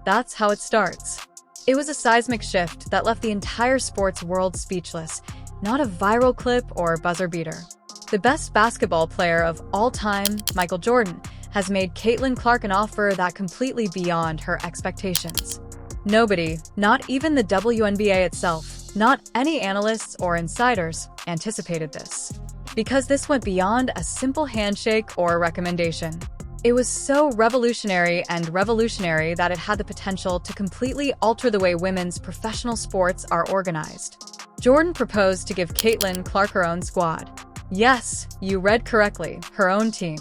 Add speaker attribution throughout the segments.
Speaker 1: That's how it starts. It was a seismic shift that left the entire sports world speechless, not a viral clip or buzzer beater. The best basketball player of all time, Michael Jordan, has made Caitlin Clark an offer that completely beyond her expectations. Nobody, not even the WNBA itself, not any analysts or insiders, anticipated this. Because this went beyond a simple handshake or recommendation. It was so revolutionary that it had the potential to completely alter the way women's professional sports are organized. Jordan proposed to give Caitlin Clark her own squad. Yes, you read correctly, her own team.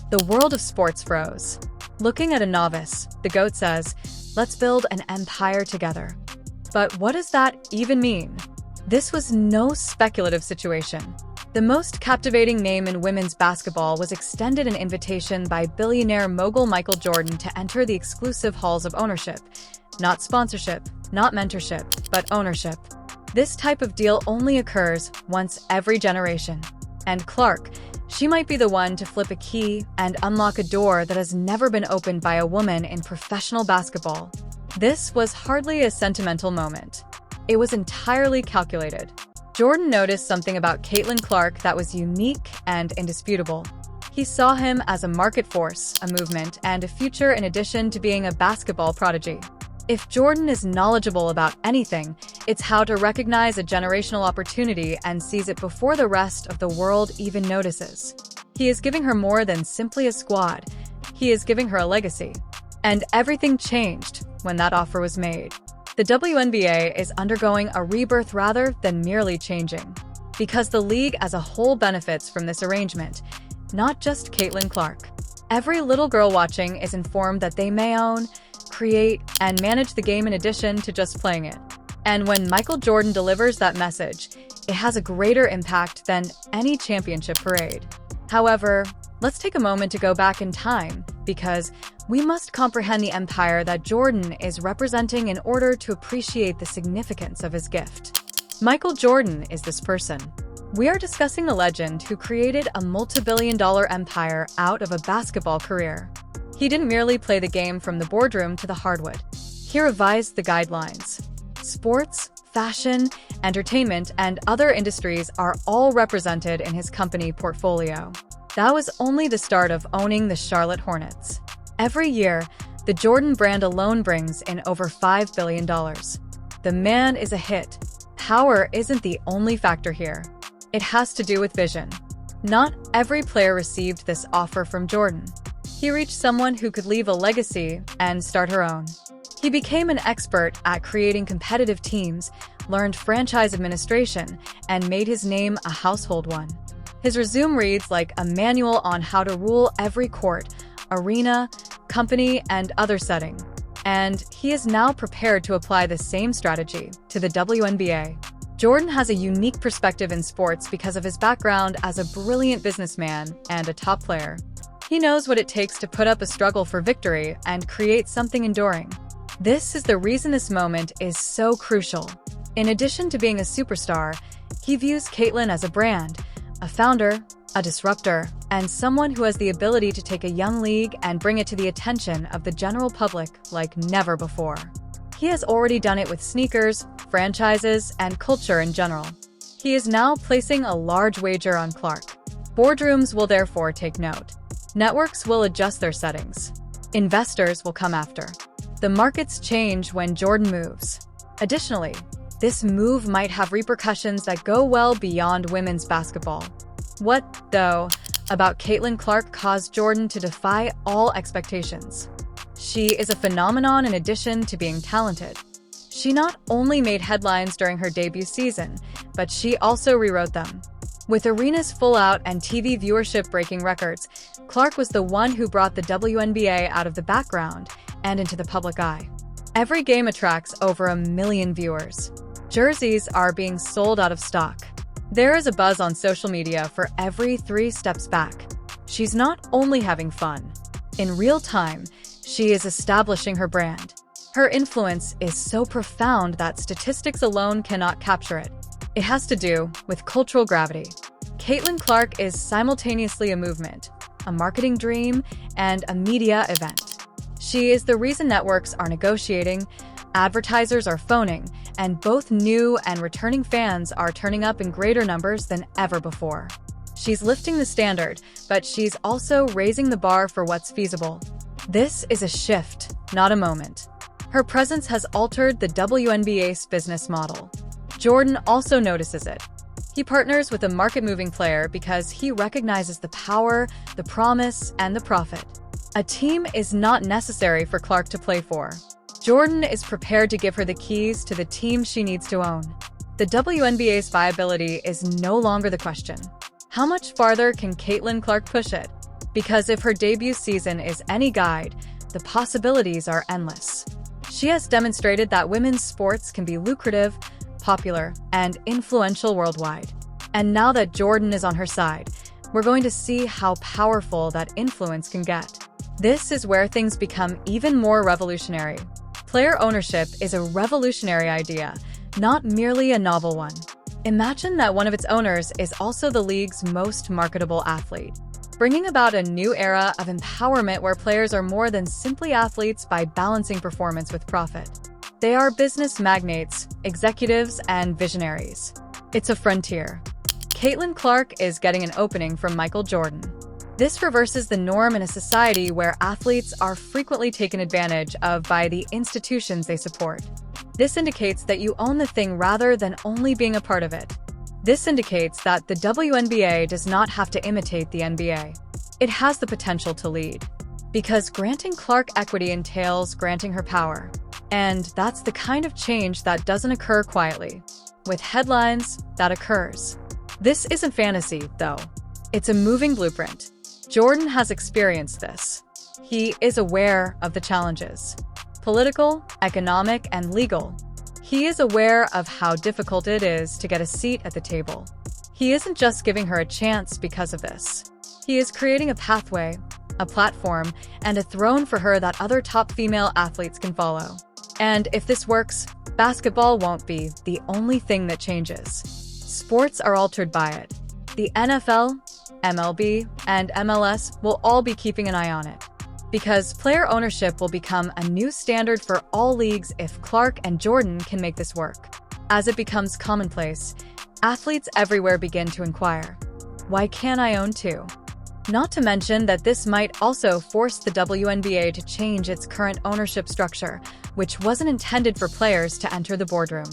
Speaker 1: The world of sports froze. Looking at a novice, the GOAT says, "Let's build an empire together." But what does that even mean? This was no speculative situation. The most captivating name in women's basketball was extended an invitation by billionaire mogul Michael Jordan to enter the exclusive halls of ownership. Not sponsorship, not mentorship, but ownership. This type of deal only occurs once every generation. And Clark, she might be the one to flip a key and unlock a door that has never been opened by a woman in professional basketball. This was hardly a sentimental moment. It was entirely calculated. Jordan noticed something about Caitlin Clark that was unique and indisputable. He saw him as a market force, a movement, and a future in addition to being a basketball prodigy. If Jordan is knowledgeable about anything, it's how to recognize a generational opportunity and seize it before the rest of the world even notices. He is giving her more than simply a squad. He is giving her a legacy. And everything changed when that offer was made. The WNBA is undergoing a rebirth rather than merely changing. Because the league as a whole benefits from this arrangement, not just Caitlin Clark. Every little girl watching is informed that they may own, create, and manage the game in addition to just playing it. And when Michael Jordan delivers that message, it has a greater impact than any championship parade. However, let's take a moment to go back in time, because we must comprehend the empire that Jordan is representing in order to appreciate the significance of his gift. Michael Jordan is this person. We are discussing a legend who created a multi-billion-dollar empire out of a basketball career. He didn't merely play the game from the boardroom to the hardwood. He revised the guidelines. Sports, fashion, entertainment, and other industries are all represented in his company portfolio. That was only the start of owning the Charlotte Hornets. Every year, the Jordan brand alone brings in over $5 billion. The man is a hit. Power isn't the only factor here. It has to do with vision. Not every player received this offer from Jordan. He reached someone who could leave a legacy and start her own. He became an expert at creating competitive teams, learned franchise administration, and made his name a household one. His resume reads like a manual on how to rule every court, arena, company, and other setting. And he is now prepared to apply the same strategy to the WNBA. Jordan has a unique perspective in sports because of his background as a brilliant businessman and a top player. He knows what it takes to put up a struggle for victory and create something enduring. This is the reason this moment is so crucial. In addition to being a superstar, he views Caitlin as a brand, a founder, a disruptor, and someone who has the ability to take a young league and bring it to the attention of the general public like never before. He has already done it with sneakers, franchises, and culture in general. He is now placing a large wager on Clark. Boardrooms will therefore take note. Networks will adjust their settings. Investors will come after. The markets change when Jordan moves. Additionally, this move might have repercussions that go well beyond women's basketball. What, though, about Caitlin Clark caused Jordan to defy all expectations? She is a phenomenon in addition to being talented. She not only made headlines during her debut season, but she also rewrote them. With arenas full out and TV viewership breaking records, Clark was the one who brought the WNBA out of the background and into the public eye. Every game attracts over 1 million viewers. Jerseys are being sold out of stock. There is a buzz on social media for every 3 steps back. She's not only having fun. In real time, she is establishing her brand. Her influence is so profound that statistics alone cannot capture it. It has to do with cultural gravity. Caitlin Clark is simultaneously a movement, a marketing dream, and a media event. She is the reason networks are negotiating, advertisers are phoning, and both new and returning fans are turning up in greater numbers than ever before. She's lifting the standard, but she's also raising the bar for what's feasible. This is a shift, not a moment. Her presence has altered the WNBA's business model. Jordan also notices it. He partners with a market-moving player because he recognizes the power, the promise, and the profit. A team is not necessary for Clark to play for. Jordan is prepared to give her the keys to the team she needs to own. The WNBA's viability is no longer the question. How much farther can Caitlin Clark push it? Because if her debut season is any guide, the possibilities are endless. She has demonstrated that women's sports can be lucrative, popular, and influential worldwide. And now that Jordan is on her side, we're going to see how powerful that influence can get. This is where things become even more revolutionary. Player ownership is a revolutionary idea, not merely a novel one. Imagine that one of its owners is also the league's most marketable athlete, bringing about a new era of empowerment where players are more than simply athletes by balancing performance with profit. They are business magnates, executives, and visionaries. It's a frontier. Caitlin Clark is getting an opening from Michael Jordan. This reverses the norm in a society where athletes are frequently taken advantage of by the institutions they support. This indicates that you own the thing rather than only being a part of it. This indicates that the WNBA does not have to imitate the NBA. It has the potential to lead. Because granting Clark equity entails granting her power. And that's the kind of change that doesn't occur quietly. With headlines, that occurs. This isn't fantasy, though. It's a moving blueprint. Jordan has experienced this. He is aware of the challenges. Political, economic, and legal. He is aware of how difficult it is to get a seat at the table. He isn't just giving her a chance because of this. He is creating a pathway, a platform, and a throne for her that other top female athletes can follow. And if this works, basketball won't be the only thing that changes. Sports are altered by it. The NFL, MLB, and MLS will all be keeping an eye on it. Because player ownership will become a new standard for all leagues if Clark and Jordan can make this work. As it becomes commonplace, athletes everywhere begin to inquire, why can't I own too? Not to mention that this might also force the WNBA to change its current ownership structure, which wasn't intended for players to enter the boardroom.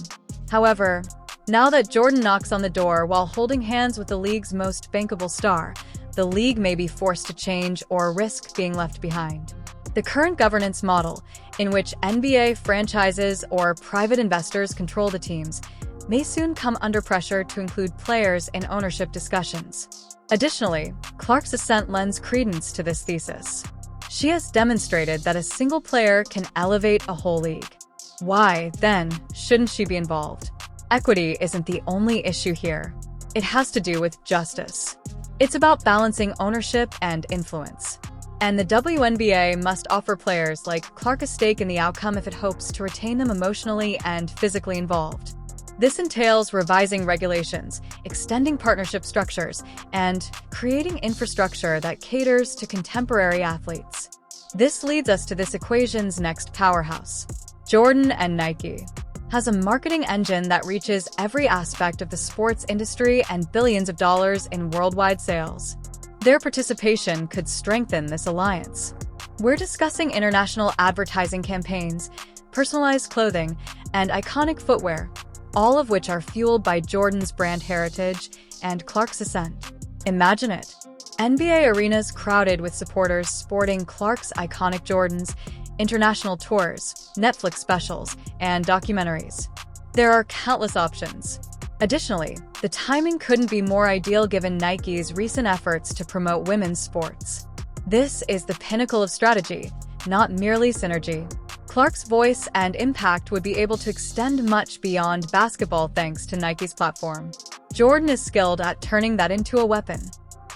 Speaker 1: However, now that Jordan knocks on the door while holding hands with the league's most bankable star, the league may be forced to change or risk being left behind. The current governance model, in which NBA franchises or private investors control the teams, may soon come under pressure to include players in ownership discussions. Additionally, Clark's ascent lends credence to this thesis. She has demonstrated that a single player can elevate a whole league. Why, then, shouldn't she be involved? Equity isn't the only issue here. It has to do with justice. It's about balancing ownership and influence. And the WNBA must offer players like Clark a stake in the outcome if it hopes to retain them emotionally and physically involved. This entails revising regulations, extending partnership structures, and creating infrastructure that caters to contemporary athletes. This leads us to this equation's next powerhouse. Jordan and Nike has a marketing engine that reaches every aspect of the sports industry and billions of dollars in worldwide sales. Their participation could strengthen this alliance. We're discussing international advertising campaigns, personalized clothing, and iconic footwear, all of which are fueled by Jordan's brand heritage and Clark's ascent. Imagine it. NBA arenas crowded with supporters sporting Clark's iconic Jordans, international tours, Netflix specials, and documentaries. There are countless options. Additionally, the timing couldn't be more ideal given Nike's recent efforts to promote women's sports. This is the pinnacle of strategy, not merely synergy. Clark's voice and impact would be able to extend much beyond basketball thanks to Nike's platform. Jordan is skilled at turning that into a weapon.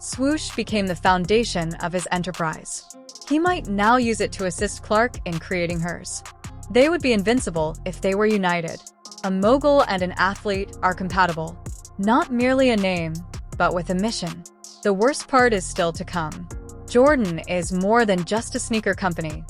Speaker 1: Swoosh became the foundation of his enterprise. He might now use it to assist Clark in creating hers. They would be invincible if they were united. A mogul and an athlete are compatible. Not merely a name, but with a mission. The worst part is still to come. Jordan is more than just a sneaker company.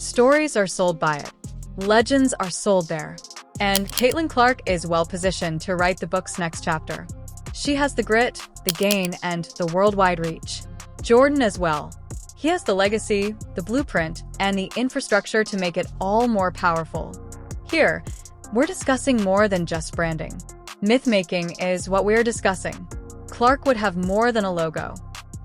Speaker 1: Stories are sold by it. Legends are sold there. And Caitlin Clark is well-positioned to write the book's next chapter. She has the grit, the gain, and the worldwide reach. Jordan as well. He has the legacy, the blueprint, and the infrastructure to make it all more powerful. Here, we're discussing more than just branding. Myth-making is what we're discussing. Clark would have more than a logo.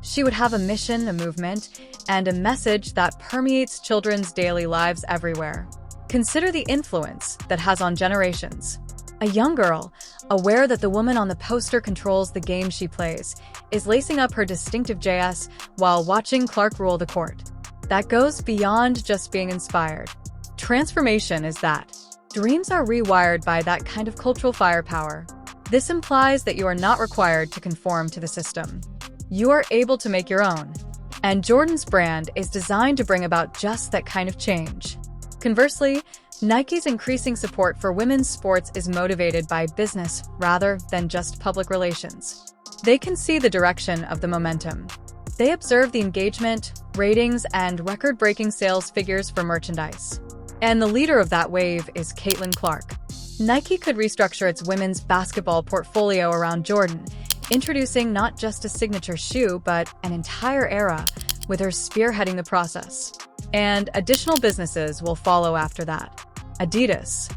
Speaker 1: She would have a mission, a movement, and a message that permeates children's daily lives everywhere. Consider the influence that has on generations. A young girl, aware that the woman on the poster controls the game she plays, is lacing up her distinctive JS while watching Clark rule the court. That goes beyond just being inspired. Transformation is that. Dreams are rewired by that kind of cultural firepower. This implies that you are not required to conform to the system. You are able to make your own. And Jordan's brand is designed to bring about just that kind of change. Conversely, Nike's increasing support for women's sports is motivated by business rather than just public relations. They can see the direction of the momentum. They observe the engagement, ratings, and record-breaking sales figures for merchandise. And the leader of that wave is Caitlin Clark. Nike could restructure its women's basketball portfolio around Jordan, introducing not just a signature shoe, but an entire era, with her spearheading the process. And additional businesses will follow after that. Adidas,